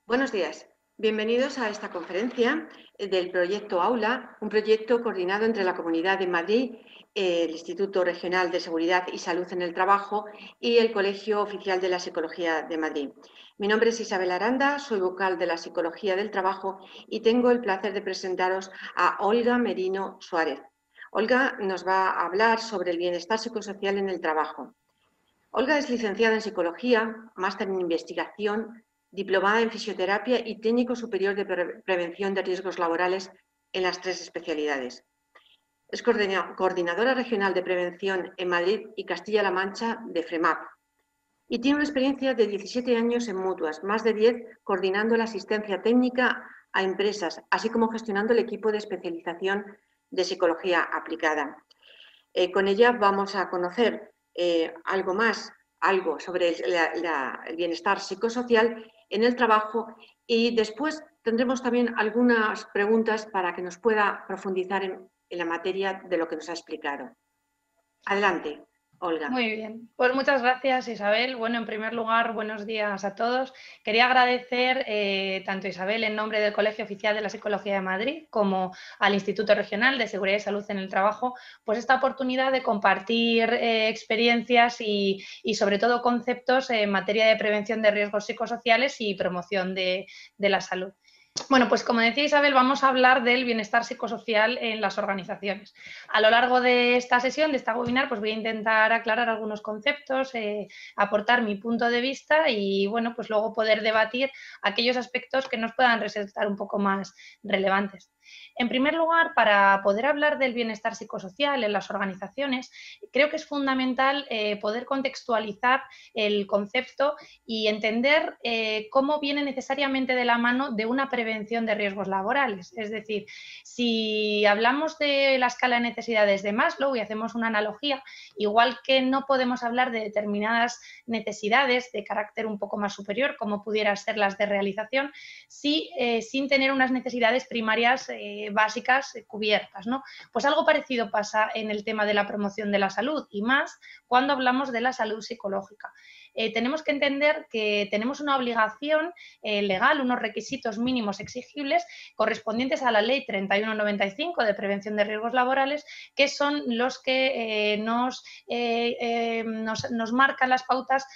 Buenos días. Bienvenidos a esta conferencia del proyecto Aula, un proyecto coordinado entre la Comunidad de Madrid, el Instituto Regional de Seguridad y Salud en el Trabajo y el Colegio Oficial de la Psicología de Madrid. Mi nombre es Isabel Aranda, soy vocal de la Psicología del Trabajo y tengo el placer de presentaros a Olga Merino Suárez. Olga nos va a hablar sobre el bienestar psicosocial en el trabajo. Olga es licenciada en Psicología, máster en Investigación, diplomada en Fisioterapia y técnico superior de Prevención de Riesgos Laborales en las 3 especialidades. Es coordinadora regional de prevención en Madrid y Castilla-La Mancha de FREMAP y tiene una experiencia de 17 años en mutuas, más de 10 coordinando la asistencia técnica a empresas, así como gestionando el equipo de especialización de psicología aplicada. Con ella vamos a conocer algo sobre el bienestar psicosocial en el trabajo y después tendremos también algunas preguntas para que nos pueda profundizar en la materia de lo que nos ha explicado. Adelante, Olga. Muy bien, pues muchas gracias, Isabel. Bueno, en primer lugar, buenos días a todos. Quería agradecer tanto a Isabel en nombre del Colegio Oficial de la Psicología de Madrid como al Instituto Regional de Seguridad y Salud en el Trabajo, pues esta oportunidad de compartir experiencias y sobre todo conceptos en materia de prevención de riesgos psicosociales y promoción de la salud. Bueno, pues como decía Isabel, vamos a hablar del bienestar psicosocial en las organizaciones. A lo largo de esta sesión, de esta webinar, pues voy a intentar aclarar algunos conceptos, aportar mi punto de vista y, bueno, pues luego poder debatir aquellos aspectos que nos puedan resultar un poco más relevantes. En primer lugar, para poder hablar del bienestar psicosocial en las organizaciones, creo que es fundamental poder contextualizar el concepto y entender cómo viene necesariamente de la mano de una prevención de riesgos laborales. Es decir, si hablamos de la escala de necesidades de Maslow y hacemos una analogía, igual que no podemos hablar de determinadas necesidades de carácter un poco más superior, como pudieran ser las de realización, sin tener unas necesidades primarias básicas cubiertas, ¿no? Pues algo parecido pasa en el tema de la promoción de la salud y más cuando hablamos de la salud psicológica. Tenemos que entender que tenemos una obligación legal, unos requisitos mínimos exigibles correspondientes a la Ley 3195 de Prevención de Riesgos Laborales, que son los que nos marcan las pautas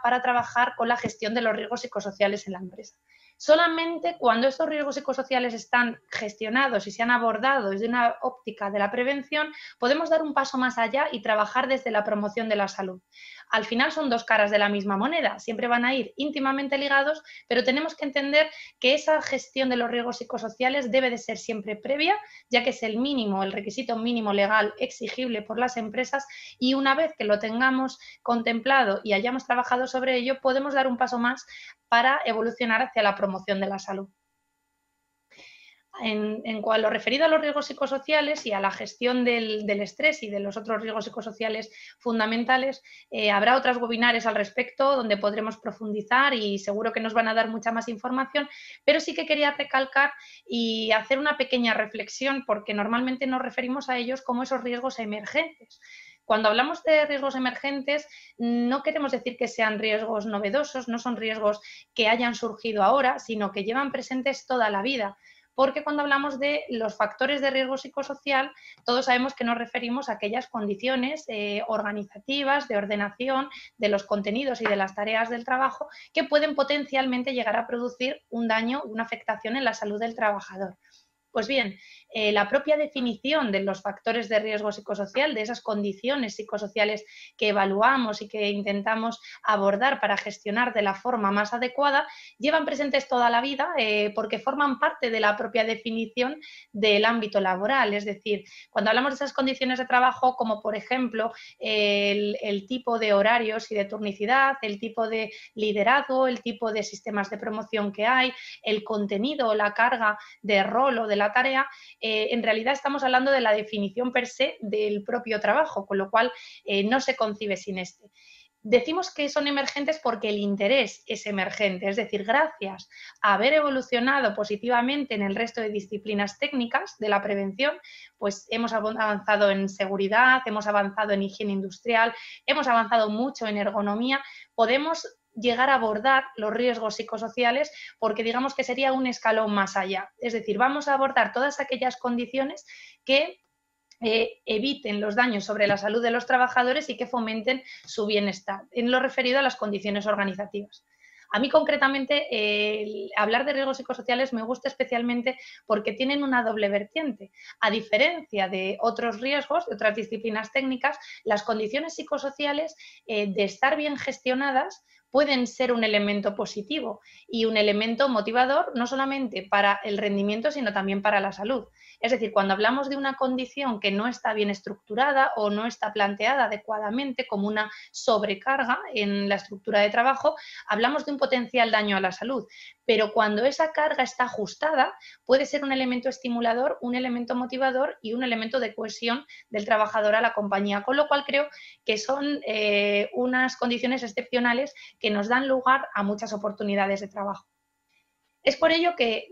para trabajar con la gestión de los riesgos psicosociales en la empresa. Solamente cuando estos riesgos psicosociales están gestionados y se han abordado desde una óptica de la prevención, podemos dar un paso más allá y trabajar desde la promoción de la salud. Al final son dos caras de la misma moneda, siempre van a ir íntimamente ligados, pero tenemos que entender que esa gestión de los riesgos psicosociales debe de ser siempre previa, ya que es el mínimo, el requisito mínimo legal exigible por las empresas y una vez que lo tengamos contemplado y hayamos trabajado sobre ello, podemos dar un paso más para evolucionar hacia la promoción de la salud. En lo referido a los riesgos psicosociales y a la gestión del estrés y de los otros riesgos psicosociales fundamentales, habrá otras webinars al respecto donde podremos profundizar y seguro que nos van a dar mucha más información, pero sí que quería recalcar y hacer una pequeña reflexión porque normalmente nos referimos a ellos como esos riesgos emergentes. Cuando hablamos de riesgos emergentes, no queremos decir que sean riesgos novedosos, no son riesgos que hayan surgido ahora, sino que llevan presentes toda la vida. Porque cuando hablamos de los factores de riesgo psicosocial, todos sabemos que nos referimos a aquellas condiciones organizativas, de ordenación de los contenidos y de las tareas del trabajo que pueden potencialmente llegar a producir un daño, una afectación en la salud del trabajador. Pues bien, la propia definición de los factores de riesgo psicosocial, de esas condiciones psicosociales que evaluamos y que intentamos abordar para gestionar de la forma más adecuada, llevan presentes toda la vida porque forman parte de la propia definición del ámbito laboral. Es decir, cuando hablamos de esas condiciones de trabajo, como por ejemplo el tipo de horarios y de turnicidad, el tipo de liderazgo, el tipo de sistemas de promoción que hay, el contenido o la carga de rol o de la tarea, en realidad estamos hablando de la definición per se del propio trabajo, con lo cual no se concibe sin este. Decimos que son emergentes porque el interés es emergente, es decir, gracias a haber evolucionado positivamente en el resto de disciplinas técnicas de la prevención, pues hemos avanzado en seguridad, hemos avanzado en higiene industrial, hemos avanzado mucho en ergonomía, podemos llegar a abordar los riesgos psicosociales, porque digamos que sería un escalón más allá. Es decir, vamos a abordar todas aquellas condiciones que eviten los daños sobre la salud de los trabajadores y que fomenten su bienestar, en lo referido a las condiciones organizativas. A mí concretamente hablar de riesgos psicosociales me gusta especialmente porque tienen una doble vertiente. A diferencia de otros riesgos, de otras disciplinas técnicas, las condiciones psicosociales de estar bien gestionadas pueden ser un elemento positivo y un elemento motivador no solamente para el rendimiento, sino también para la salud. Es decir, cuando hablamos de una condición que no está bien estructurada o no está planteada adecuadamente como una sobrecarga en la estructura de trabajo, hablamos de un potencial daño a la salud. Pero cuando esa carga está ajustada, puede ser un elemento estimulador, un elemento motivador y un elemento de cohesión del trabajador a la compañía. Con lo cual creo que son unas condiciones excepcionales que nos dan lugar a muchas oportunidades de trabajo. Es por ello que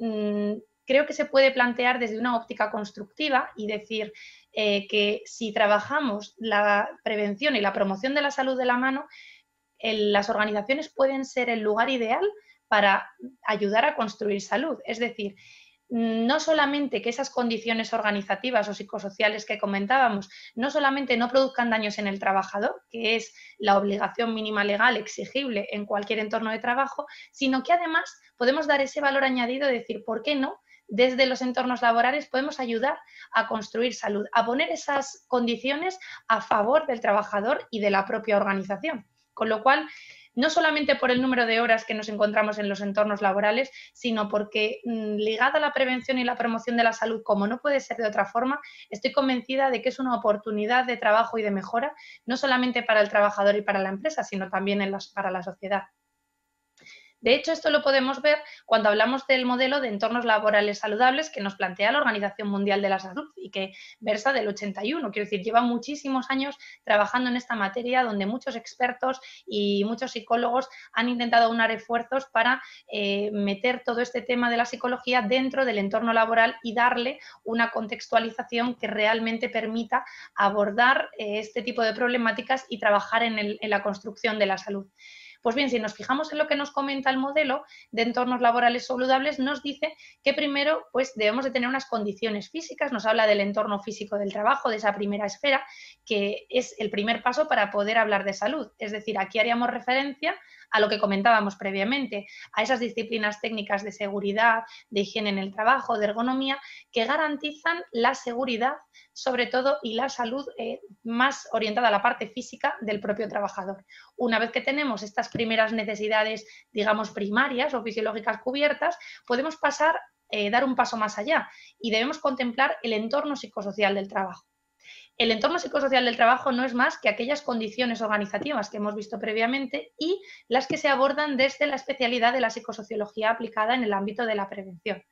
creo que se puede plantear desde una óptica constructiva y decir que si trabajamos la prevención y la promoción de la salud de la mano, las organizaciones pueden ser el lugar ideal para ayudar a construir salud. Es decir, no solamente que esas condiciones organizativas o psicosociales que comentábamos, no solamente no produzcan daños en el trabajador, que es la obligación mínima legal exigible en cualquier entorno de trabajo, sino que además podemos dar ese valor añadido de decir, ¿por qué no? Desde los entornos laborales podemos ayudar a construir salud, a poner esas condiciones a favor del trabajador y de la propia organización. Con lo cual, no solamente por el número de horas que nos encontramos en los entornos laborales, sino porque ligada a la prevención y la promoción de la salud, como no puede ser de otra forma, estoy convencida de que es una oportunidad de trabajo y de mejora, no solamente para el trabajador y para la empresa, sino también para la sociedad. De hecho, esto lo podemos ver cuando hablamos del modelo de entornos laborales saludables que nos plantea la Organización Mundial de la Salud y que versa del 81. Quiero decir, lleva muchísimos años trabajando en esta materia donde muchos expertos y muchos psicólogos han intentado unar esfuerzos para meter todo este tema de la psicología dentro del entorno laboral y darle una contextualización que realmente permita abordar este tipo de problemáticas y trabajar en la construcción de la salud. Pues bien, si nos fijamos en lo que nos comenta el modelo de entornos laborales saludables, nos dice que primero pues, debemos de tener unas condiciones físicas, nos habla del entorno físico del trabajo, de esa primera esfera, que es el primer paso para poder hablar de salud. Es decir, aquí haríamos referencia a lo que comentábamos previamente, a esas disciplinas técnicas de seguridad, de higiene en el trabajo, de ergonomía, que garantizan la seguridad, sobre todo, y la salud más orientada a la parte física del propio trabajador. Una vez que tenemos estas primeras necesidades, digamos, primarias o fisiológicas cubiertas, podemos pasar, dar un paso más allá y debemos contemplar el entorno psicosocial del trabajo. El entorno psicosocial del trabajo no es más que aquellas condiciones organizativas que hemos visto previamente y las que se abordan desde la especialidad de la psicosociología aplicada en el ámbito de la prevención.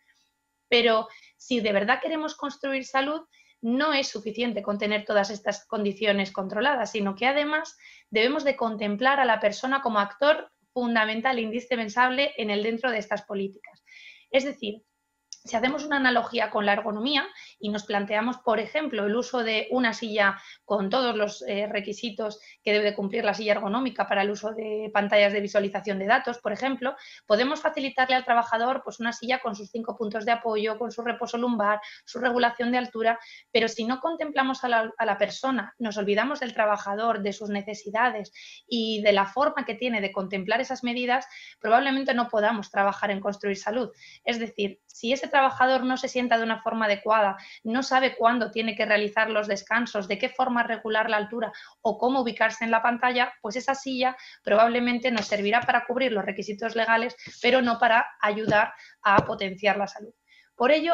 Pero si de verdad queremos construir salud, no es suficiente con tener todas estas condiciones controladas, sino que además debemos de contemplar a la persona como actor fundamental e indispensable en el dentro de estas políticas. Es decir, si hacemos una analogía con la ergonomía y nos planteamos, por ejemplo, el uso de una silla con todos los requisitos que debe de cumplir la silla ergonómica para el uso de pantallas de visualización de datos, por ejemplo, podemos facilitarle al trabajador pues, una silla con sus 5 puntos de apoyo, con su reposo lumbar, su regulación de altura, pero si no contemplamos a la persona, nos olvidamos del trabajador, de sus necesidades y de la forma que tiene de contemplar esas medidas, probablemente no podamos trabajar en construir salud. Es decir, si ese trabajador no se sienta de una forma adecuada, no sabe cuándo tiene que realizar los descansos, de qué forma regular la altura o cómo ubicarse en la pantalla, pues esa silla probablemente nos servirá para cubrir los requisitos legales, pero no para ayudar a potenciar la salud. Por ello,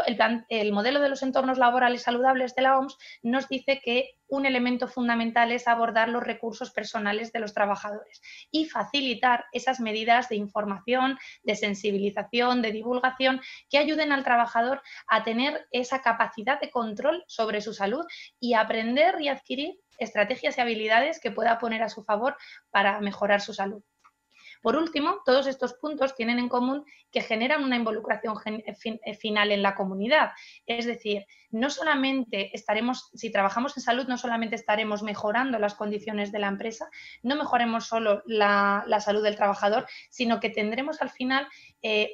el modelo de los entornos laborales saludables de la OMS nos dice que un elemento fundamental es abordar los recursos personales de los trabajadores y facilitar esas medidas de información, de sensibilización, de divulgación que ayuden al trabajador a tener esa capacidad de control sobre su salud y aprender y adquirir estrategias y habilidades que pueda poner a su favor para mejorar su salud. Por último, todos estos puntos tienen en común que generan una involucración final en la comunidad. Es decir, no solamente estaremos, si trabajamos en salud, no solamente estaremos mejorando las condiciones de la empresa, no mejoremos solo la salud del trabajador, sino que tendremos al final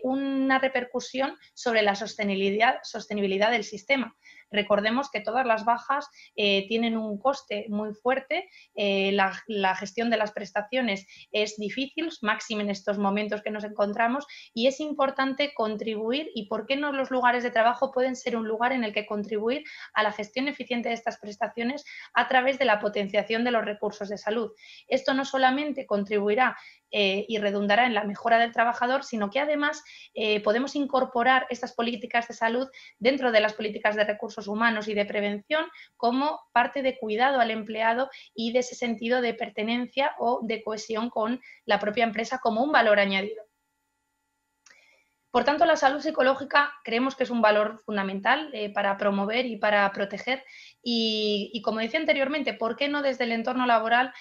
una repercusión sobre la sostenibilidad del sistema. Recordemos que todas las bajas tienen un coste muy fuerte, la gestión de las prestaciones es difícil, máxime en estos momentos que nos encontramos, y es importante contribuir, y por qué no los lugares de trabajo pueden ser un lugar en el que contribuir a la gestión eficiente de estas prestaciones a través de la potenciación de los recursos de salud. Esto no solamente contribuirá y redundará en la mejora del trabajador, sino que además podemos incorporar estas políticas de salud dentro de las políticas de recursos humanos y de prevención como parte de cuidado al empleado y de ese sentido de pertenencia o de cohesión con la propia empresa como un valor añadido. Por tanto, la salud psicológica creemos que es un valor fundamental para promover y para proteger y, como decía anteriormente, ¿por qué no desde el entorno laboral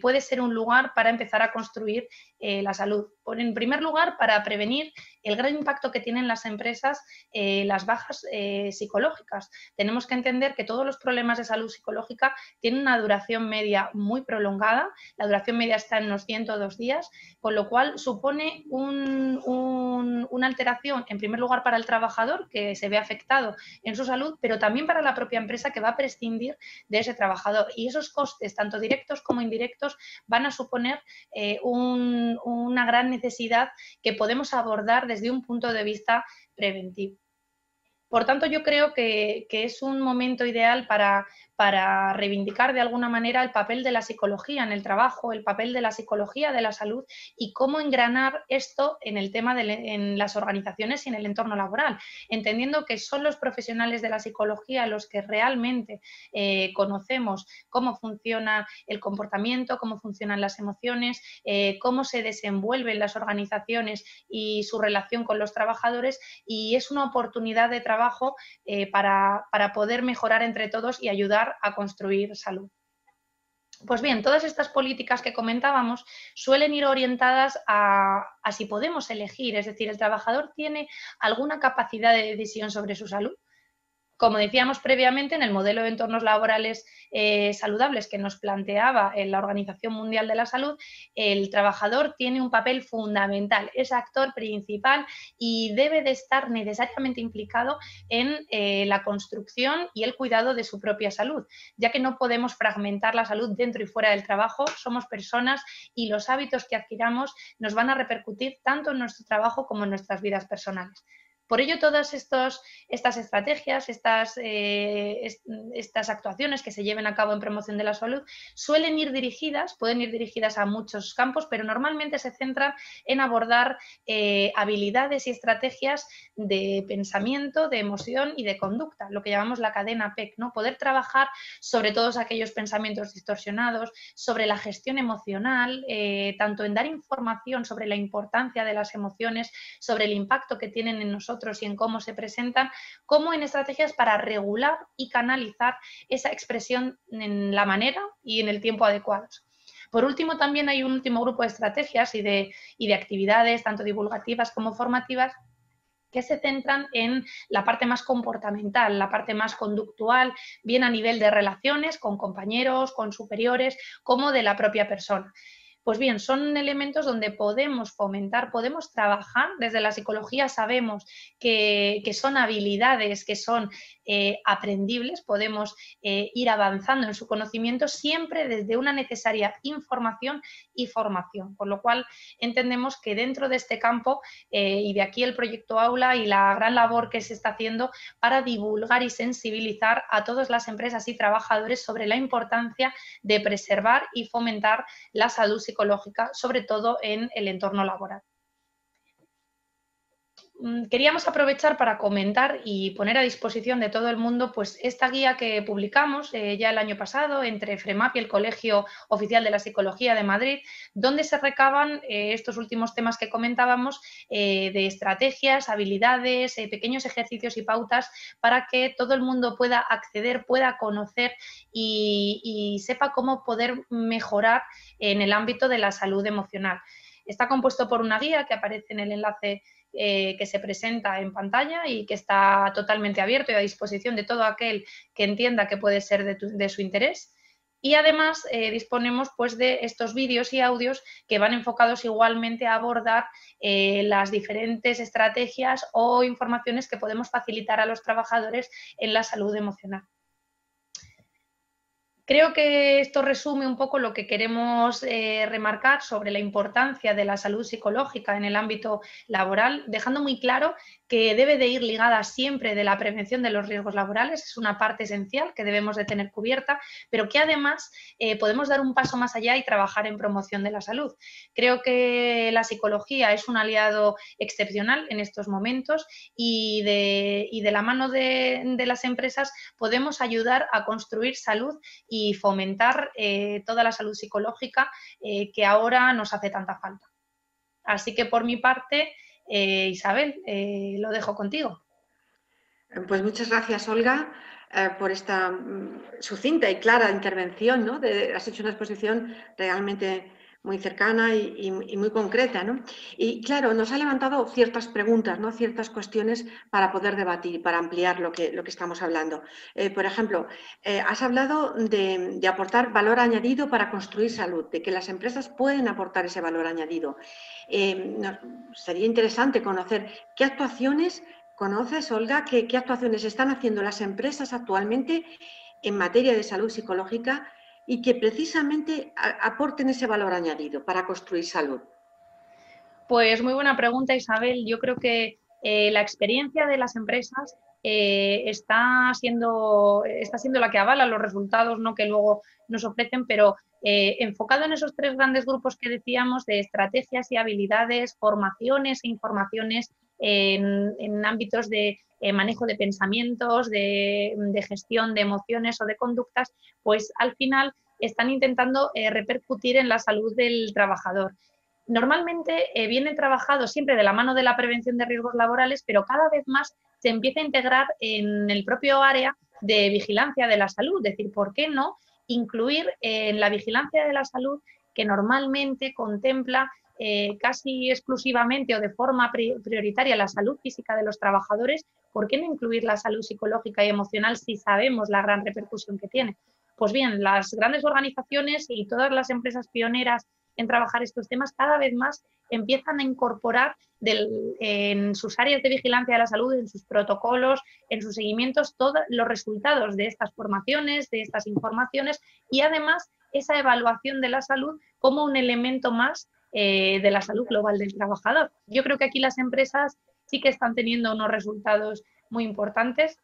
puede ser un lugar para empezar a construir la salud? En primer lugar, para prevenir el gran impacto que tienen las empresas las bajas psicológicas. Tenemos que entender que todos los problemas de salud psicológica tienen una duración media muy prolongada, la duración media está en unos 102 días, con lo cual supone una alteración, en primer lugar, para el trabajador, que se ve afectado en su salud, pero también para la propia empresa, que va a prescindir de ese trabajador. Y esos costes, tanto directos como indirectos, van a suponer una gran necesidad que podemos abordar desde un punto de vista preventivo. Por tanto, yo creo que es un momento ideal para reivindicar de alguna manera el papel de la psicología en el trabajo, el papel de la psicología de la salud y cómo engranar esto en el tema en las organizaciones y en el entorno laboral, entendiendo que son los profesionales de la psicología los que realmente conocemos cómo funciona el comportamiento, cómo funcionan las emociones, cómo se desenvuelven las organizaciones y su relación con los trabajadores, y es una oportunidad de trabajo para poder mejorar entre todos y ayudar a construir salud. Pues bien, todas estas políticas que comentábamos suelen ir orientadas a si podemos elegir, es decir, ¿el trabajador tiene alguna capacidad de decisión sobre su salud? Como decíamos previamente, en el modelo de entornos laborales saludables que nos planteaba en la Organización Mundial de la Salud, el trabajador tiene un papel fundamental, es actor principal y debe de estar necesariamente implicado en la construcción y el cuidado de su propia salud, ya que no podemos fragmentar la salud dentro y fuera del trabajo, somos personas y los hábitos que adquiramos nos van a repercutir tanto en nuestro trabajo como en nuestras vidas personales. Por ello, todas estas estrategias, estas actuaciones que se lleven a cabo en promoción de la salud suelen ir dirigidas, pueden ir dirigidas a muchos campos, pero normalmente se centran en abordar habilidades y estrategias de pensamiento, de emoción y de conducta, lo que llamamos la cadena PEC, ¿no? Poder trabajar sobre todos aquellos pensamientos distorsionados, sobre la gestión emocional, tanto en dar información sobre la importancia de las emociones, sobre el impacto que tienen en nosotros y en cómo se presentan, como en estrategias para regular y canalizar esa expresión en la manera y en el tiempo adecuados. Por último, también hay un último grupo de estrategias y de actividades, tanto divulgativas como formativas, que se centran en la parte más comportamental, la parte más conductual, bien a nivel de relaciones con compañeros, con superiores, como de la propia persona. Pues bien, son elementos donde podemos fomentar, podemos trabajar. Desde la psicología sabemos que son habilidades que son aprendibles, podemos ir avanzando en su conocimiento siempre desde una necesaria información y formación. Con lo cual, entendemos que dentro de este campo, y de aquí el proyecto Aula y la gran labor que se está haciendo para divulgar y sensibilizar a todas las empresas y trabajadores sobre la importancia de preservar y fomentar la salud psicológica, sobre todo en el entorno laboral. Queríamos aprovechar para comentar y poner a disposición de todo el mundo pues esta guía que publicamos ya el año pasado entre FREMAP y el Colegio Oficial de la Psicología de Madrid, donde se recaban estos últimos temas que comentábamos de estrategias, habilidades, pequeños ejercicios y pautas para que todo el mundo pueda acceder, pueda conocer y sepa cómo poder mejorar en el ámbito de la salud emocional. Está compuesto por una guía que aparece en el enlace que se presenta en pantalla y que está totalmente abierto y a disposición de todo aquel que entienda que puede ser de su interés. Y además disponemos pues, de estos vídeos y audios que van enfocados igualmente a abordar las diferentes estrategias o informaciones que podemos facilitar a los trabajadores en la salud emocional. Creo que esto resume un poco lo que queremos remarcar sobre la importancia de la salud psicológica en el ámbito laboral, dejando muy claro que debe de ir ligada siempre de la prevención de los riesgos laborales, es una parte esencial que debemos de tener cubierta, pero que además podemos dar un paso más allá y trabajar en promoción de la salud. Creo que la psicología es un aliado excepcional en estos momentos y de la mano de las empresas podemos ayudar a construir salud y fomentar toda la salud psicológica que ahora nos hace tanta falta. Así que por mi parte, Isabel, lo dejo contigo. Pues muchas gracias, Olga, por esta sucinta y clara intervención, ¿no? Has hecho una exposición realmente muy cercana y muy concreta, ¿no? Y claro, nos ha levantado ciertas preguntas, ¿no? Ciertas cuestiones para poder debatir, para ampliar lo que estamos hablando. Por ejemplo, has hablado de aportar valor añadido para construir salud, de que las empresas pueden aportar ese valor añadido. Sería interesante conocer qué actuaciones conoces, Olga, qué actuaciones están haciendo las empresas actualmente en materia de salud psicológica y que precisamente aporten ese valor añadido para construir salud. Pues muy buena pregunta, Isabel. Yo creo que la experiencia de las empresas está siendo la que avala los resultados, ¿no?, que luego nos ofrecen, pero enfocado en esos tres grandes grupos que decíamos de estrategias y habilidades, formaciones e informaciones en ámbitos de manejo de pensamientos, de gestión de emociones o de conductas, pues al final están intentando repercutir en la salud del trabajador. Normalmente viene trabajado siempre de la mano de la prevención de riesgos laborales, pero cada vez más se empieza a integrar en el propio área de vigilancia de la salud. Es decir, ¿por qué no incluir en la vigilancia de la salud, que normalmente contempla casi exclusivamente o de forma prioritaria la salud física de los trabajadores? ¿Por qué no incluir la salud psicológica y emocional si sabemos la gran repercusión que tiene? Pues bien, las grandes organizaciones y todas las empresas pioneras en trabajar estos temas cada vez más empiezan a incorporar en sus áreas de vigilancia de la salud, en sus protocolos, en sus seguimientos, todos los resultados de estas formaciones, de estas informaciones y además esa evaluación de la salud como un elemento más de la salud global del trabajador. Yo creo que aquí las empresas sí que están teniendo unos resultados muy importantes,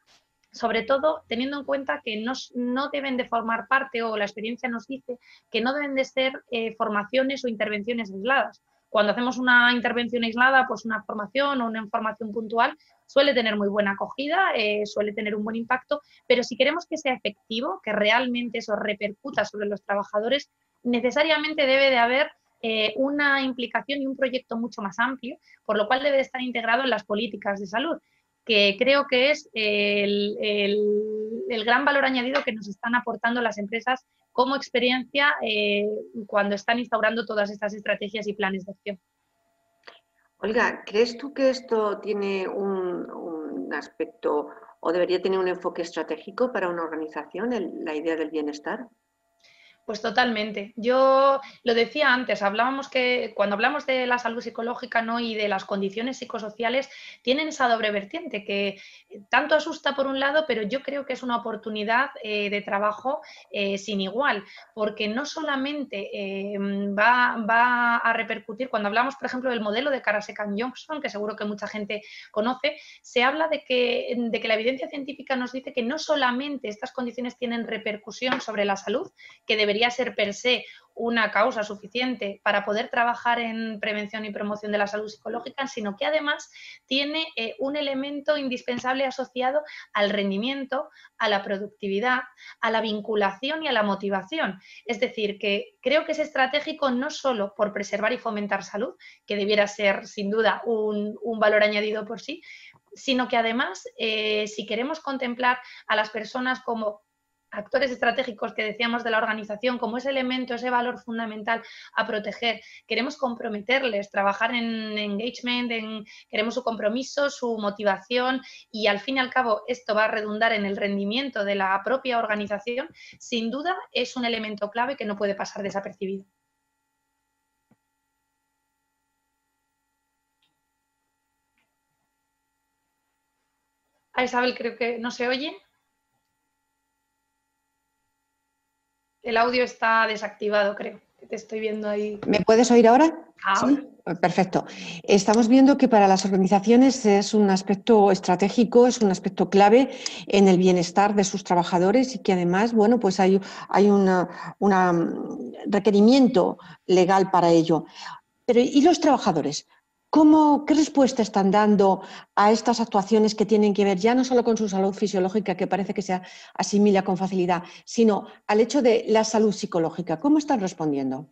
sobre todo teniendo en cuenta que no deben de formar parte, o la experiencia nos dice que no deben de ser formaciones o intervenciones aisladas. Cuando hacemos una intervención aislada, pues una formación o una información puntual suele tener muy buena acogida, suele tener un buen impacto, pero si queremos que sea efectivo, que realmente eso repercuta sobre los trabajadores, necesariamente debe de haber una implicación y un proyecto mucho más amplio, por lo cual debe de estar integrado en las políticas de salud, que creo que es el gran valor añadido que nos están aportando las empresas como experiencia cuando están instaurando todas estas estrategias y planes de acción. Olga, ¿crees tú que esto tiene un aspecto o debería tener un enfoque estratégico para una organización, la idea del bienestar? Pues totalmente. Yo lo decía antes, hablábamos que cuando hablamos de la salud psicológica, ¿no?, y de las condiciones psicosociales, tienen esa doble vertiente que tanto asusta por un lado, pero yo creo que es una oportunidad de trabajo sin igual, porque no solamente va a repercutir, cuando hablamos, por ejemplo, del modelo de Karasekan-Johnson, que seguro que mucha gente conoce, se habla de que la evidencia científica nos dice que no solamente estas condiciones tienen repercusión sobre la salud, que debería ser per se una causa suficiente para poder trabajar en prevención y promoción de la salud psicológica, sino que además tiene un elemento indispensable asociado al rendimiento, a la productividad, a la vinculación y a la motivación. Es decir, que creo que es estratégico no solo por preservar y fomentar salud, que debiera ser sin duda un valor añadido por sí, sino que además, si queremos contemplar a las personas como actores estratégicos que decíamos de la organización como ese elemento, ese valor fundamental a proteger. Queremos comprometerles, trabajar en engagement, queremos su compromiso, su motivación y al fin y al cabo esto va a redundar en el rendimiento de la propia organización. Sin duda es un elemento clave que no puede pasar desapercibido. A Isabel creo que no se oye. El audio está desactivado, creo. Te estoy viendo ahí. ¿Me puedes oír ahora? Ahora. Sí, perfecto. Estamos viendo que para las organizaciones es un aspecto estratégico, es un aspecto clave en el bienestar de sus trabajadores y que además, bueno, pues hay un requerimiento legal para ello. Pero ¿y los trabajadores? ¿Qué respuesta están dando a estas actuaciones que tienen que ver ya no solo con su salud fisiológica, que parece que se asimila con facilidad, sino al hecho de la salud psicológica? ¿Cómo están respondiendo?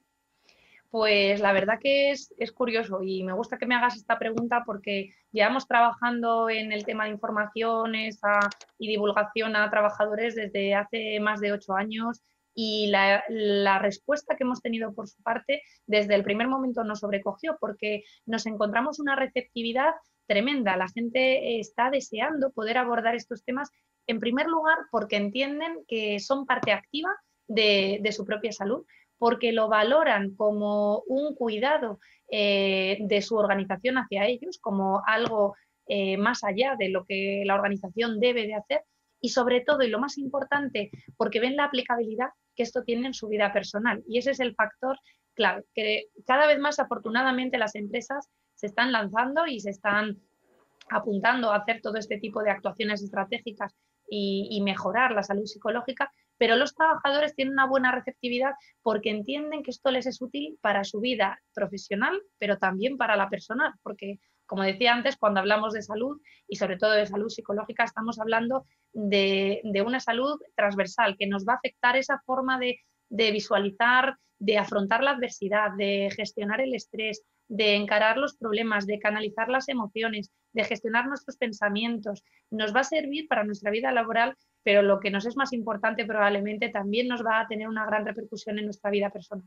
Pues la verdad que es curioso y me gusta que me hagas esta pregunta porque llevamos trabajando en el tema de informaciones y divulgación a trabajadores desde hace más de 8 años y la respuesta que hemos tenido por su parte desde el primer momento nos sobrecogió porque nos encontramos una receptividad tremenda. La gente está deseando poder abordar estos temas, en primer lugar, porque entienden que son parte activa de su propia salud, porque lo valoran como un cuidado de su organización hacia ellos, como algo más allá de lo que la organización debe de hacer y sobre todo, y lo más importante, porque ven la aplicabilidad que esto tiene en su vida personal. Y ese es el factor clave, que cada vez más afortunadamente las empresas se están lanzando y se están apuntando a hacer todo este tipo de actuaciones estratégicas y mejorar la salud psicológica, pero los trabajadores tienen una buena receptividad porque entienden que esto les es útil para su vida profesional, pero también para la personal, porque como decía antes, cuando hablamos de salud y sobre todo de salud psicológica, estamos hablando de una salud transversal que nos va a afectar esa forma de visualizar, de afrontar la adversidad, de gestionar el estrés, de encarar los problemas, de canalizar las emociones, de gestionar nuestros pensamientos. Nos va a servir para nuestra vida laboral, pero lo que nos es más importante probablemente también nos va a tener una gran repercusión en nuestra vida personal.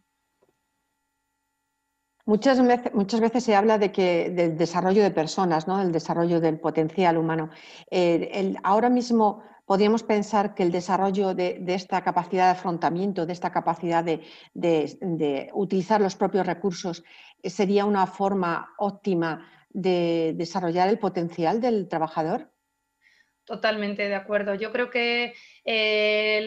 Muchas veces se habla del desarrollo de personas, ¿no? El desarrollo del potencial humano. Ahora mismo podríamos pensar que el desarrollo de esta capacidad de afrontamiento, de esta capacidad de utilizar los propios recursos, sería una forma óptima de desarrollar el potencial del trabajador. Totalmente de acuerdo. Yo creo que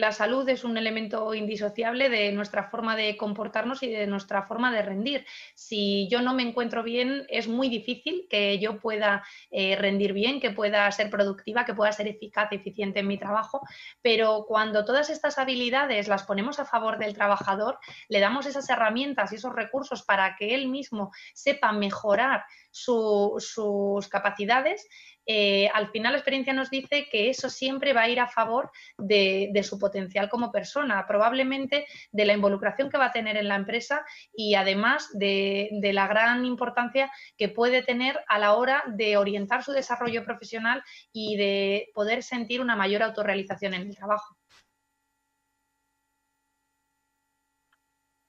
la salud es un elemento indisociable de nuestra forma de comportarnos y de nuestra forma de rendir. Si yo no me encuentro bien, es muy difícil que yo pueda rendir bien, que pueda ser productiva, que pueda ser eficaz, eficiente en mi trabajo, pero cuando todas estas habilidades las ponemos a favor del trabajador, le damos esas herramientas y esos recursos para que él mismo sepa mejorar sus capacidades, al final la experiencia nos dice que eso siempre va a ir a favor de su potencial como persona, probablemente de la involucración que va a tener en la empresa y además de la gran importancia que puede tener a la hora de orientar su desarrollo profesional y de poder sentir una mayor autorrealización en el trabajo.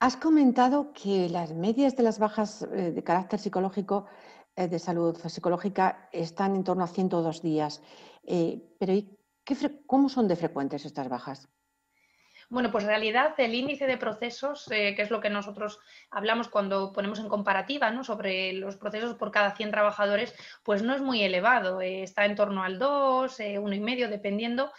Has comentado que las medias de las bajas de carácter psicológico, de salud psicológica, están en torno a 102 días. Pero ¿cómo son de frecuentes estas bajas? Bueno, pues en realidad el índice de procesos, que es lo que nosotros hablamos cuando ponemos en comparativa, ¿no?, sobre los procesos por cada 100 trabajadores, pues no es muy elevado, está en torno al 2, 1,5, dependiendo.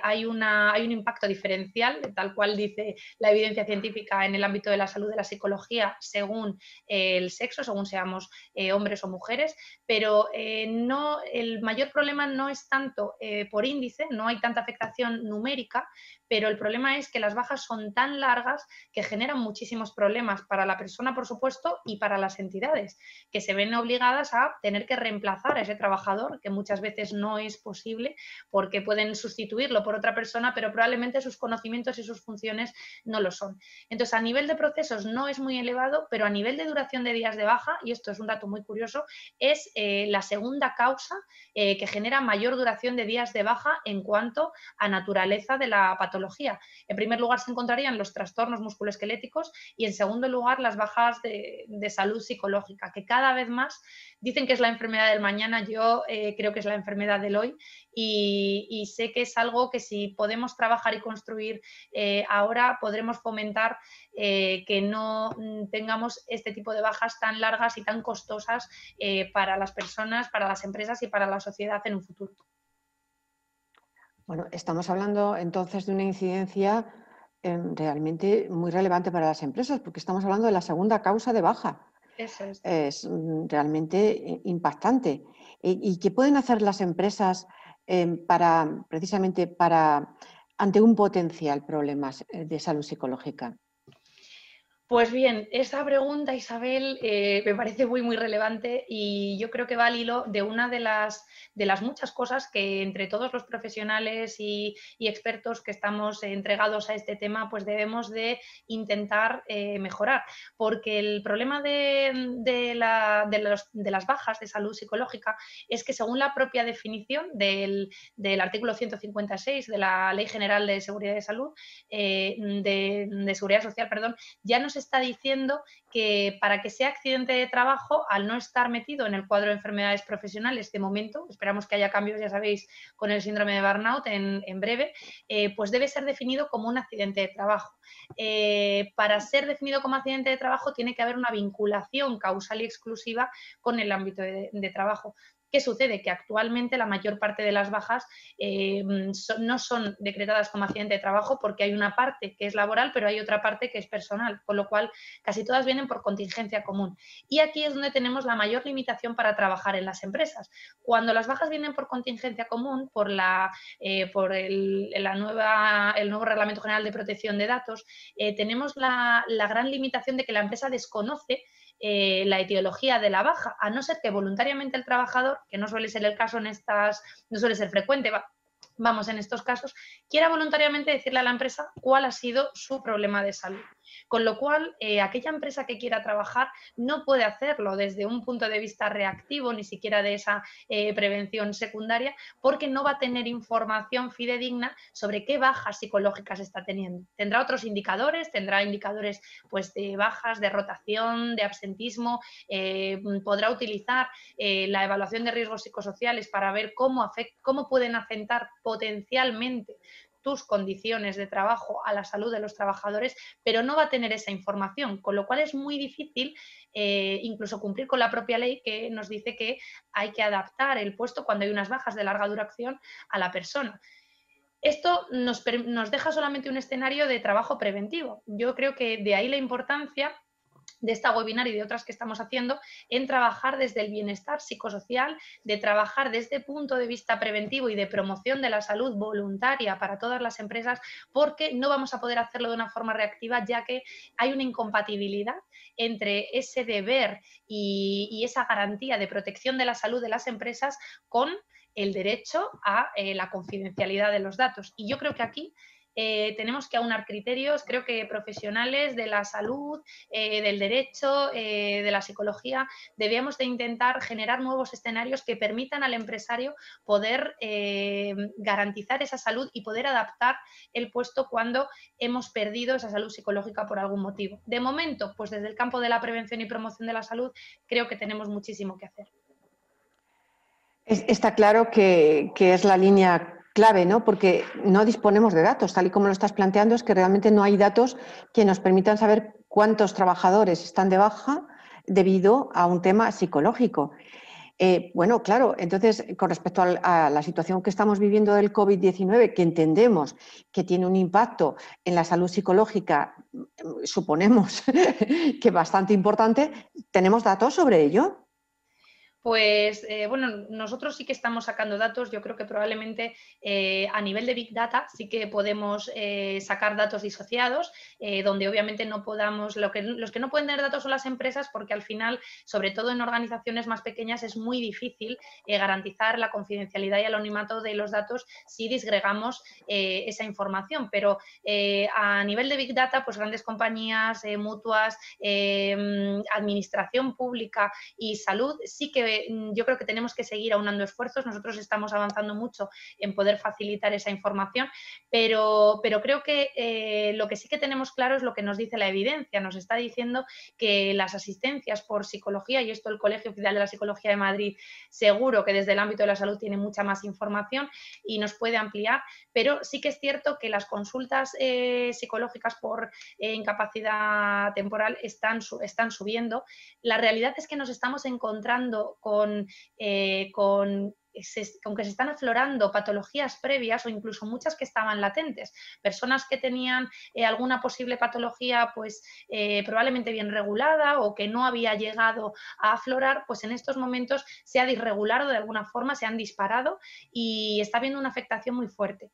Hay un impacto diferencial, tal cual dice la evidencia científica en el ámbito de la salud de la psicología, según el sexo, según seamos hombres o mujeres, pero no, el mayor problema no es tanto por índice, no hay tanta afectación numérica, pero el problema problema es que las bajas son tan largas que generan muchísimos problemas para la persona, por supuesto, y para las entidades, que se ven obligadas a tener que reemplazar a ese trabajador, que muchas veces no es posible porque pueden sustituirlo por otra persona, pero probablemente sus conocimientos y sus funciones no lo son. Entonces, a nivel de procesos no es muy elevado, pero a nivel de duración de días de baja, y esto es un dato muy curioso, es la segunda causa que genera mayor duración de días de baja en cuanto a naturaleza de la patología. En primer lugar se encontrarían los trastornos musculoesqueléticos y en segundo lugar las bajas de salud psicológica, que cada vez más dicen que es la enfermedad del mañana, yo creo que es la enfermedad del hoy y sé que es algo que si podemos trabajar y construir ahora podremos fomentar que no tengamos este tipo de bajas tan largas y tan costosas para las personas, para las empresas y para la sociedad en un futuro. Bueno, estamos hablando entonces de una incidencia realmente muy relevante para las empresas, porque estamos hablando de la segunda causa de baja. Eso es. Es realmente impactante. ¿Y qué pueden hacer las empresas precisamente ante un potencial problema de salud psicológica? Pues bien, esa pregunta, Isabel, me parece muy relevante y yo creo que va al hilo de una de las muchas cosas que entre todos los profesionales y expertos que estamos entregados a este tema, pues debemos de intentar mejorar. Porque el problema de las bajas de salud psicológica es que según la propia definición del artículo 156 de la Ley General de Seguridad de Salud, de Seguridad Social, perdón, ya nos está diciendo que para que sea accidente de trabajo, al no estar metido en el cuadro de enfermedades profesionales de momento, esperamos que haya cambios, ya sabéis, con el síndrome de burnout en breve, pues debe ser definido como un accidente de trabajo. Para ser definido como accidente de trabajo tiene que haber una vinculación causal y exclusiva con el ámbito de trabajo. ¿Qué sucede? Que actualmente la mayor parte de las bajas no son decretadas como accidente de trabajo porque hay una parte que es laboral, pero hay otra parte que es personal, con lo cual casi todas vienen por contingencia común. Y aquí es donde tenemos la mayor limitación para trabajar en las empresas. Cuando las bajas vienen por contingencia común, por el nuevo Reglamento General de Protección de Datos, tenemos la gran limitación de que la empresa desconoce la etiología de la baja, a no ser que voluntariamente el trabajador, que no suele ser el caso no suele ser frecuente, vamos, en estos casos, quiera voluntariamente decirle a la empresa cuál ha sido su problema de salud. Con lo cual, aquella empresa que quiera trabajar no puede hacerlo desde un punto de vista reactivo, ni siquiera de esa prevención secundaria, porque no va a tener información fidedigna sobre qué bajas psicológicas está teniendo. Tendrá otros indicadores, tendrá indicadores pues, de bajas, de rotación, de absentismo, podrá utilizar la evaluación de riesgos psicosociales para ver cómo pueden afectar potencialmente tus condiciones de trabajo a la salud de los trabajadores, pero no va a tener esa información, con lo cual es muy difícil incluso cumplir con la propia ley que nos dice que hay que adaptar el puesto cuando hay unas bajas de larga duración a la persona. Esto nos deja solamente un escenario de trabajo preventivo. Yo creo que de ahí la importancia de esta webinar y de otras que estamos haciendo, en trabajar desde el bienestar psicosocial, de trabajar desde el punto de vista preventivo y de promoción de la salud voluntaria para todas las empresas, porque no vamos a poder hacerlo de una forma reactiva, ya que hay una incompatibilidad entre ese deber y esa garantía de protección de la salud de las empresas con el derecho a la confidencialidad de los datos. Y yo creo que aquí tenemos que aunar criterios, creo que profesionales de la salud, del derecho, de la psicología, debíamos de intentar generar nuevos escenarios que permitan al empresario poder garantizar esa salud y poder adaptar el puesto cuando hemos perdido esa salud psicológica por algún motivo. De momento, pues desde el campo de la prevención y promoción de la salud, creo que tenemos muchísimo que hacer. Está claro que es la línea clave, ¿no? Porque no disponemos de datos, tal y como lo estás planteando, es que realmente no hay datos que nos permitan saber cuántos trabajadores están de baja debido a un tema psicológico. Bueno, claro, entonces, con respecto a la situación que estamos viviendo del COVID-19, que entendemos que tiene un impacto en la salud psicológica, suponemos que bastante importante, ¿tenemos datos sobre ello? Pues bueno, nosotros sí que estamos sacando datos. Yo creo que probablemente a nivel de Big Data sí que podemos sacar datos disociados, donde obviamente no podamos, los que no pueden tener datos son las empresas, porque al final, sobre todo en organizaciones más pequeñas, es muy difícil garantizar la confidencialidad y el anonimato de los datos si disgregamos esa información. Pero a nivel de Big Data, pues grandes compañías, mutuas, administración pública y salud, sí que yo creo que tenemos que seguir aunando esfuerzos. Nosotros estamos avanzando mucho en poder facilitar esa información, pero creo que lo que sí que tenemos claro es lo que nos dice la evidencia. Nos está diciendo que las asistencias por psicología, y esto el Colegio Oficial de la Psicología de Madrid seguro que desde el ámbito de la salud tiene mucha más información y nos puede ampliar, pero sí que es cierto que las consultas psicológicas por incapacidad temporal están subiendo. La realidad es que nos estamos encontrando con que se están aflorando patologías previas o incluso muchas que estaban latentes. Personas que tenían alguna posible patología pues probablemente bien regulada o que no había llegado a aflorar, pues en estos momentos se ha disregulado de alguna forma, se han disparado y está habiendo una afectación muy fuerte.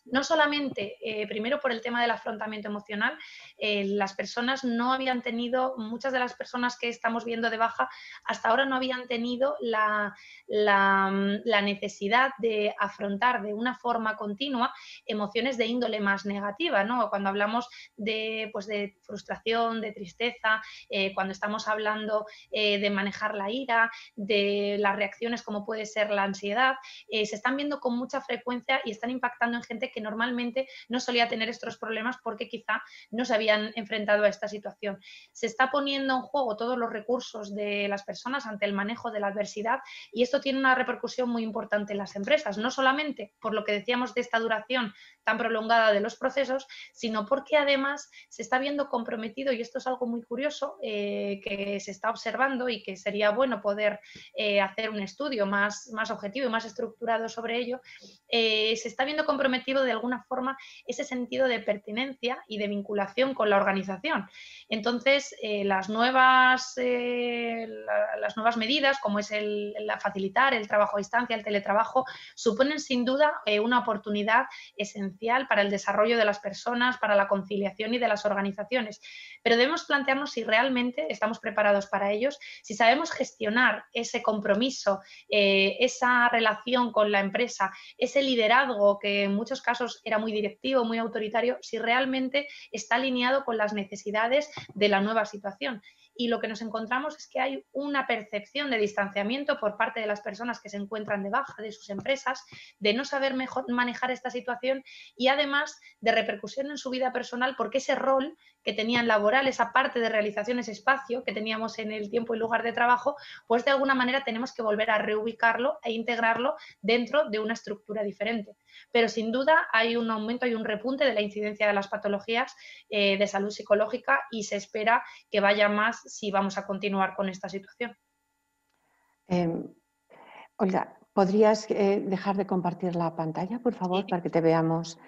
No solamente, primero por el tema del afrontamiento emocional, las personas no habían tenido, muchas de las personas que estamos viendo de baja hasta ahora no habían tenido la necesidad de afrontar de una forma continua emociones de índole más negativa, ¿no? Cuando hablamos pues de frustración, de tristeza, cuando estamos hablando de manejar la ira, de las reacciones como puede ser la ansiedad, se están viendo con mucha frecuencia y están impactando en gente que normalmente no solía tener estos problemas porque quizá no se habían enfrentado a esta situación. Se está poniendo en juego todos los recursos de las personas ante el manejo de la adversidad y esto tiene una repercusión muy importante en las empresas, no solamente por lo que decíamos de esta duración tan prolongada de los procesos, sino porque además se está viendo comprometido, y esto es algo muy curioso que se está observando y que sería bueno poder hacer un estudio más objetivo y más estructurado sobre ello, se está viendo comprometido de alguna forma ese sentido de pertenencia y de vinculación con la organización. Entonces, las nuevas medidas, como es facilitar el trabajo a distancia, el teletrabajo, suponen sin duda una oportunidad esencial para el desarrollo de las personas, para la conciliación y de las organizaciones. Pero debemos plantearnos si realmente estamos preparados para ellos, si sabemos gestionar ese compromiso, esa relación con la empresa, ese liderazgo que en muchos casos era muy directivo, muy autoritario, si realmente está alineado con las necesidades de la nueva situación. Y lo que nos encontramos es que hay una percepción de distanciamiento por parte de las personas que se encuentran de baja de sus empresas, de no saber mejor manejar esta situación y además de repercusión en su vida personal, porque ese rol que tenían laboral, esa parte de realización, ese espacio que teníamos en el tiempo y lugar de trabajo, pues de alguna manera tenemos que volver a reubicarlo e integrarlo dentro de una estructura diferente. Pero sin duda hay un aumento, hay un repunte de la incidencia de las patologías de salud psicológica y se espera que vaya más si vamos a continuar con esta situación. Olga, ¿podrías dejar de compartir la pantalla, por favor, Sí. para que te veamos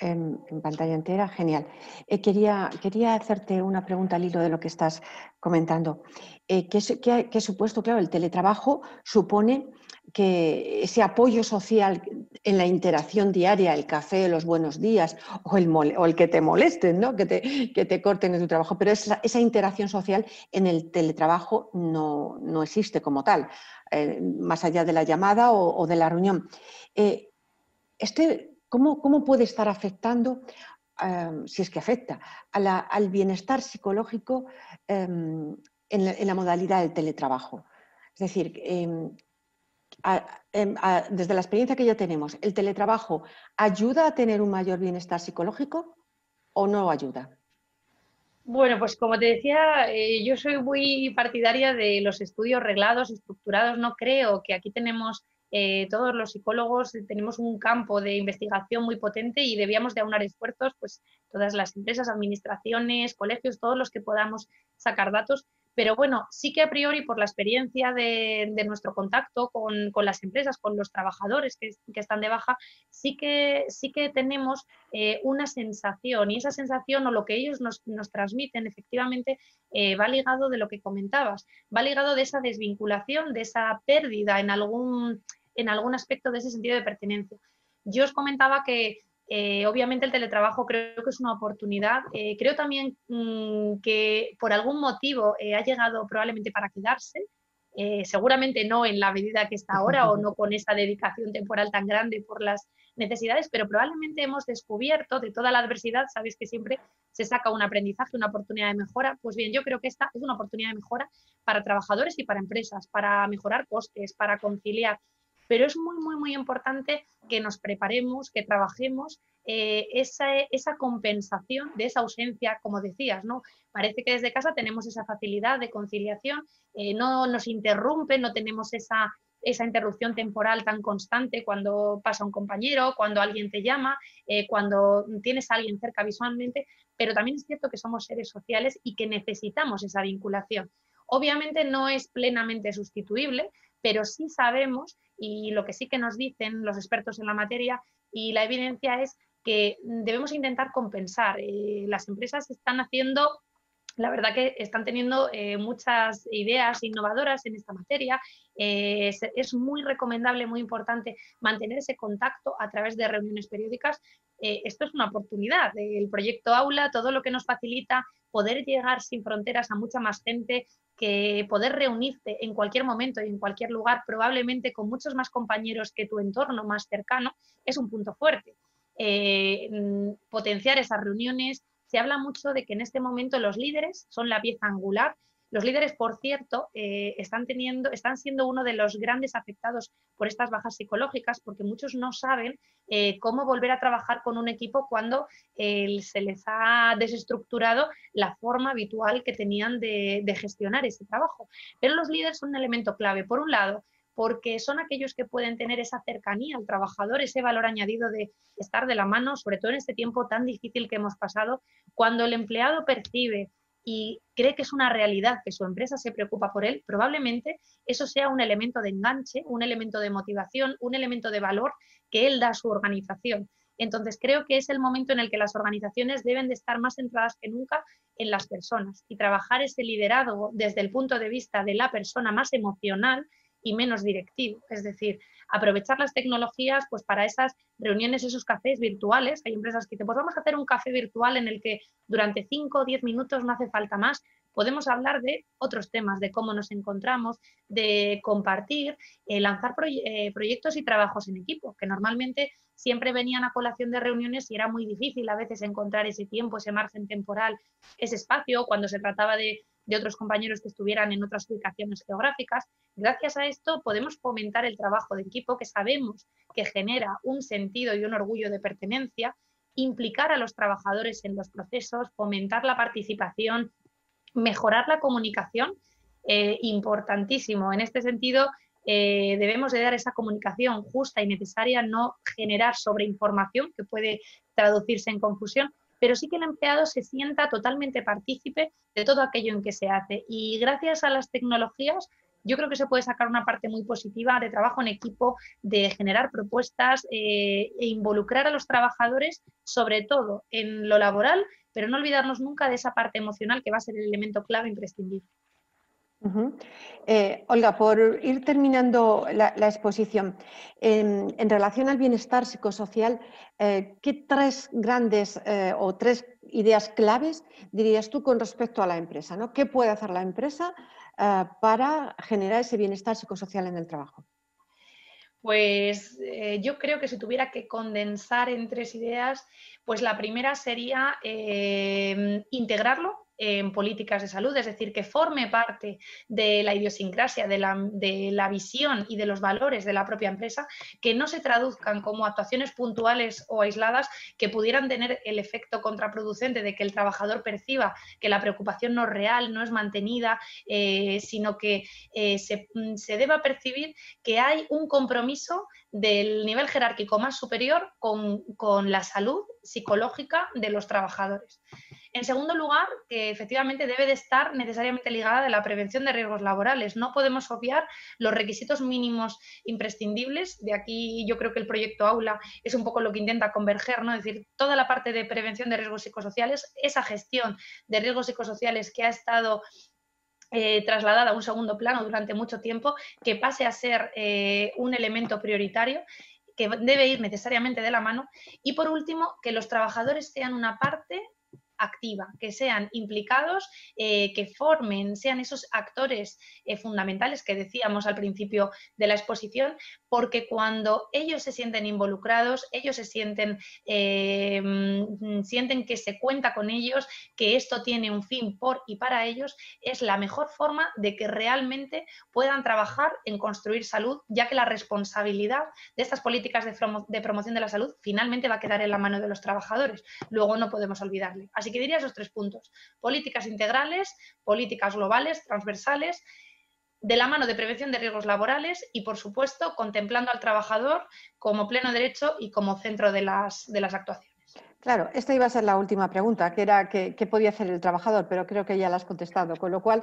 en pantalla entera? Genial. Quería hacerte una pregunta al hilo de lo que estás comentando. ¿Qué ha supuesto? Claro, el teletrabajo supone que ese apoyo social en la interacción diaria, el café, los buenos días o el que te molesten, ¿no? que te corten en tu trabajo, pero esa interacción social en el teletrabajo no existe como tal, más allá de la llamada o de la reunión. ¿Cómo puede estar afectando, si es que afecta, al bienestar psicológico en la modalidad del teletrabajo? Es decir, desde la experiencia que ya tenemos, ¿el teletrabajo ayuda a tener un mayor bienestar psicológico o no ayuda? Bueno, pues como te decía, yo soy muy partidaria de los estudios reglados, estructurados. No creo que aquí tenemos, todos los psicólogos, tenemos un campo de investigación muy potente y debíamos de aunar esfuerzos, pues todas las empresas, administraciones, colegios, todos los que podamos sacar datos Pero bueno, sí que a priori, por la experiencia de nuestro contacto con las empresas, con los trabajadores que están de baja, sí que tenemos una sensación, y esa sensación o lo que ellos nos transmiten efectivamente va ligado de lo que comentabas, va ligado de esa desvinculación, de esa pérdida en algún aspecto de ese sentido de pertenencia. Yo os comentaba que obviamente el teletrabajo creo que es una oportunidad. Creo también que por algún motivo ha llegado probablemente para quedarse. Seguramente no en la medida que está ahora o no con esa dedicación temporal tan grande por las necesidades, pero probablemente hemos descubierto de toda la adversidad, sabéis que siempre se saca un aprendizaje, una oportunidad de mejora. Pues bien, yo creo que esta es una oportunidad de mejora para trabajadores y para empresas, para mejorar costes, para conciliar. Pero es muy, muy, muy importante que nos preparemos, que trabajemos esa compensación de esa ausencia, como decías, ¿no? Parece que desde casa tenemos esa facilidad de conciliación, no nos interrumpe, no tenemos esa interrupción temporal tan constante cuando pasa un compañero, cuando alguien te llama, cuando tienes a alguien cerca visualmente, pero también es cierto que somos seres sociales y que necesitamos esa vinculación. Obviamente no es plenamente sustituible, pero sí sabemos, y lo que sí que nos dicen los expertos en la materia y la evidencia es que debemos intentar compensar. Las empresas están haciendo, la verdad que están teniendo muchas ideas innovadoras en esta materia. Es muy recomendable, muy importante mantener ese contacto a través de reuniones periódicas. Esto es una oportunidad. El proyecto Aula, todo lo que nos facilita poder llegar sin fronteras a mucha más gente, que poder reunirte en cualquier momento y en cualquier lugar, probablemente con muchos más compañeros que tu entorno más cercano, es un punto fuerte. Potenciar esas reuniones. Se habla mucho de que en este momento los líderes son la pieza angular. Los líderes, por cierto, están siendo uno de los grandes afectados por estas bajas psicológicas, porque muchos no saben cómo volver a trabajar con un equipo cuando se les ha desestructurado la forma habitual que tenían de gestionar ese trabajo. Pero los líderes son un elemento clave. Por un lado, porque son aquellos que pueden tener esa cercanía al trabajador, ese valor añadido de estar de la mano, sobre todo en este tiempo tan difícil que hemos pasado. Cuando el empleado percibe y cree que es una realidad, que su empresa se preocupa por él, probablemente eso sea un elemento de enganche, un elemento de motivación, un elemento de valor que él da a su organización. Entonces, creo que es el momento en el que las organizaciones deben de estar más centradas que nunca en las personas y trabajar ese liderazgo desde el punto de vista de la persona más emocional y menos directivo. Es decir, aprovechar las tecnologías pues para esas reuniones, esos cafés virtuales. Hay empresas que dicen, pues vamos a hacer un café virtual en el que durante 5 o 10 minutos, no hace falta más, podemos hablar de otros temas, de cómo nos encontramos, de compartir, lanzar proyectos y trabajos en equipo, que normalmente siempre venían a colación de reuniones y era muy difícil a veces encontrar ese tiempo, ese margen temporal, ese espacio, cuando se trataba de otros compañeros que estuvieran en otras ubicaciones geográficas. Gracias a esto podemos fomentar el trabajo de equipo, que sabemos que genera un sentido y un orgullo de pertenencia, implicar a los trabajadores en los procesos, fomentar la participación, mejorar la comunicación, importantísimo. En este sentido, debemos de dar esa comunicación justa y necesaria, no generar sobreinformación que puede traducirse en confusión, pero sí que el empleado se sienta totalmente partícipe de todo aquello en que se hace. Y gracias a las tecnologías, yo creo que se puede sacar una parte muy positiva de trabajo en equipo, de generar propuestas e involucrar a los trabajadores, sobre todo en lo laboral, pero no olvidarnos nunca de esa parte emocional que va a ser el elemento clave imprescindible. Olga, por ir terminando la exposición, en relación al bienestar psicosocial, ¿qué tres grandes o tres ideas claves dirías tú con respecto a la empresa, ¿no? ¿Qué puede hacer la empresa para generar ese bienestar psicosocial en el trabajo? Pues yo creo que si tuviera que condensar en tres ideas, pues la primera sería integrarlo en políticas de salud, es decir, que forme parte de la idiosincrasia, de la visión y de los valores de la propia empresa, que no se traduzcan como actuaciones puntuales o aisladas que pudieran tener el efecto contraproducente de que el trabajador perciba que la preocupación no es real, no es mantenida, sino que se deba percibir que hay un compromiso del nivel jerárquico más superior con la salud psicológica de los trabajadores. En segundo lugar, que efectivamente debe de estar necesariamente ligada de la prevención de riesgos laborales. No podemos obviar los requisitos mínimos imprescindibles. De aquí yo creo que el proyecto Aula es un poco lo que intenta converger, ¿no? Es decir, toda la parte de prevención de riesgos psicosociales, esa gestión de riesgos psicosociales que ha estado trasladada a un segundo plano durante mucho tiempo, que pase a ser un elemento prioritario que debe ir necesariamente de la mano. Y por último, que los trabajadores sean una parte activa, que sean implicados, que formen, sean esos actores fundamentales que decíamos al principio de la exposición, porque cuando ellos se sienten involucrados, ellos se sienten que se cuenta con ellos, que esto tiene un fin por y para ellos, es la mejor forma de que realmente puedan trabajar en construir salud, ya que la responsabilidad de estas políticas de promoción de la salud finalmente va a quedar en la mano de los trabajadores. Luego no podemos olvidarle. Así que diría esos 3 puntos: políticas integrales, políticas globales, transversales, de la mano de prevención de riesgos laborales y, por supuesto, contemplando al trabajador como pleno derecho y como centro de las actuaciones. Claro, esta iba a ser la última pregunta, que era qué podía hacer el trabajador, pero creo que ya la has contestado, con lo cual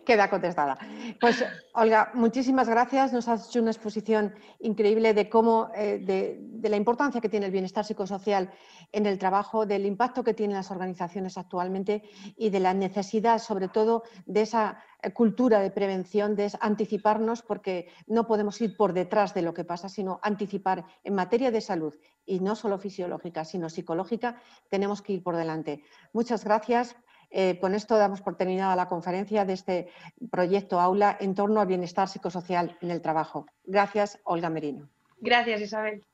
queda contestada. Pues, Olga, muchísimas gracias. Nos has hecho una exposición increíble de cómo, de la importancia que tiene el bienestar psicosocial en el trabajo, del impacto que tienen las organizaciones actualmente y de la necesidad, sobre todo, de esa cultura de prevención, de anticiparnos, porque no podemos ir por detrás de lo que pasa, sino anticipar en materia de salud, y no solo fisiológica, sino psicológica, tenemos que ir por delante. Muchas gracias. Con esto damos por terminada la conferencia de este proyecto Aula en torno al bienestar psicosocial en el trabajo. Gracias, Olga Merino. Gracias, Isabel.